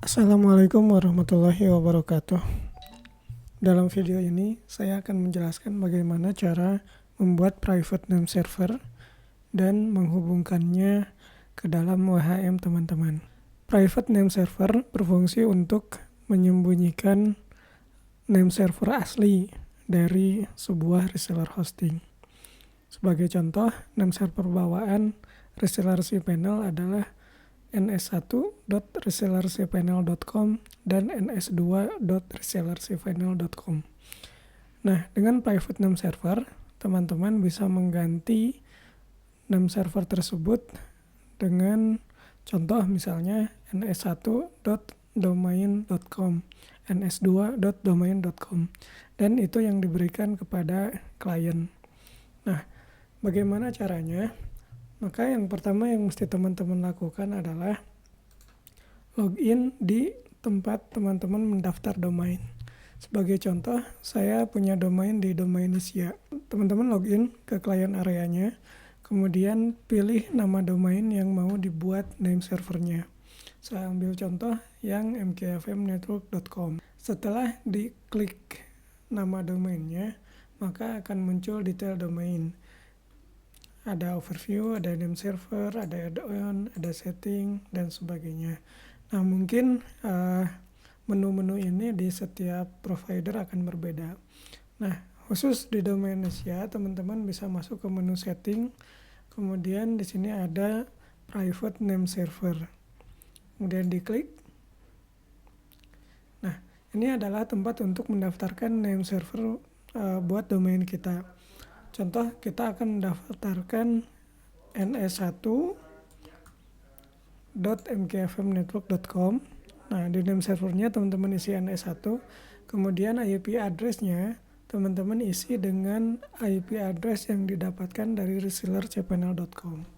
Assalamualaikum warahmatullahi wabarakatuh. Dalam video ini, saya akan menjelaskan bagaimana cara membuat private name server dan menghubungkannya ke dalam WHM teman-teman. Private name server berfungsi untuk menyembunyikan name server asli dari sebuah reseller hosting. Sebagai contoh, name server bawaan reseller cPanel adalah ns1.resellercpanel.com dan ns2.resellercpanel.com. Nah, dengan private name server, teman-teman bisa mengganti name server tersebut dengan contoh misalnya ns1.domain.com, ns2.domain.com, dan itu yang diberikan kepada klien. Nah, bagaimana caranya? Maka yang pertama yang mesti teman-teman lakukan adalah login di tempat teman-teman mendaftar domain. Sebagai contoh, saya punya domain di Domainisia. Teman-teman login ke klien areanya, kemudian pilih nama domain yang mau dibuat name servernya. Saya ambil contoh yang mkfmnetwork.com. Setelah diklik nama domainnya, maka akan muncul detail domain. Ada overview, ada name server, ada add-on, ada setting, dan sebagainya. Nah, mungkin menu-menu ini di setiap provider akan berbeda. Nah, khusus di Domainisia, teman-teman bisa masuk ke menu setting, kemudian di sini ada private name server. Kemudian diklik. Nah, ini adalah tempat untuk mendaftarkan name server buat domain kita. Contoh, kita akan mendaftarkan ns1.mkfmnetwork.com. Nah, di name servernya teman-teman isi ns1, kemudian IP address-nya teman-teman isi dengan IP address yang didapatkan dari reseller cpanel.com.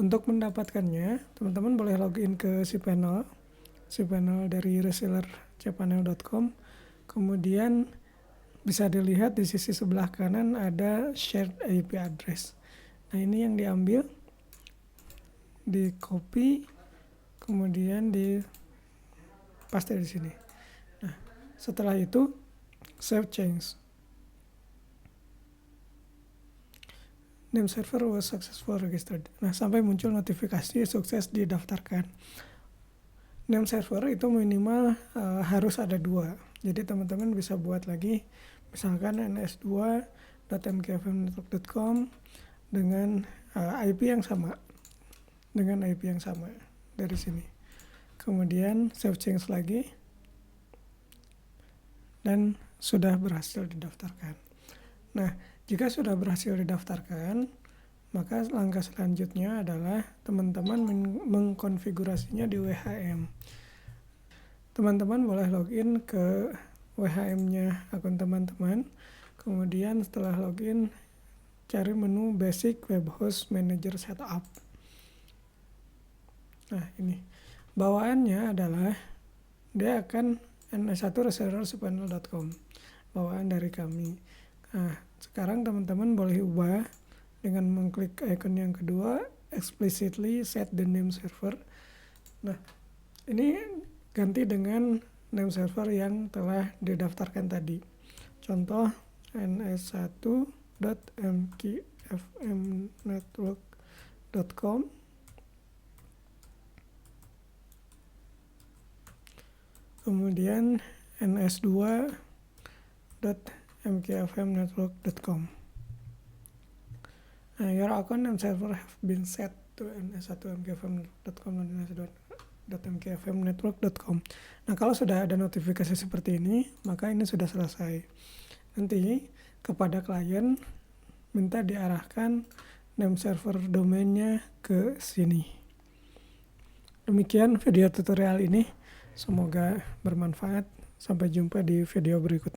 Untuk mendapatkannya, teman-teman boleh login ke cPanel dari reseller cpanel.com. Kemudian bisa dilihat di sisi sebelah kanan ada shared IP address. Nah, ini yang diambil, di copy, kemudian di paste di sini. Nah, setelah itu save change. Name server was successful registered. Nah, sampai muncul notifikasi sukses didaftarkan. Name server itu minimal harus ada 2. Jadi teman-teman bisa buat lagi, misalkan ns2.mkfmnetwork.com dengan IP yang sama. Dari sini. Kemudian save change lagi. Dan sudah berhasil didaftarkan. Nah, jika sudah berhasil didaftarkan, maka langkah selanjutnya adalah teman-teman mengkonfigurasinya di WHM. Teman-teman boleh login ke WHM-nya akun teman-teman. Kemudian setelah login, cari menu Basic Web Host Manager Setup. Nah, ini. Bawaannya adalah dia akan ns1resellercpanel.com. Bawaan dari kami. Nah, sekarang teman-teman boleh ubah dengan mengklik icon yang kedua, explicitly set the name server. Nah, ini ganti dengan name server yang telah didaftarkan tadi. Contoh ns1.mkfmnetwork.com. Kemudian ns2.mkfmnetwork.com. Nah, your account name server have been set to ns1.mkfmnetwork.com dan ns2.mkfmnetwork.com. Nah, kalau sudah ada notifikasi seperti ini, maka ini sudah selesai. Nanti kepada klien minta diarahkan name server domainnya ke sini. Demikian video tutorial ini. Semoga bermanfaat. Sampai jumpa di video berikutnya.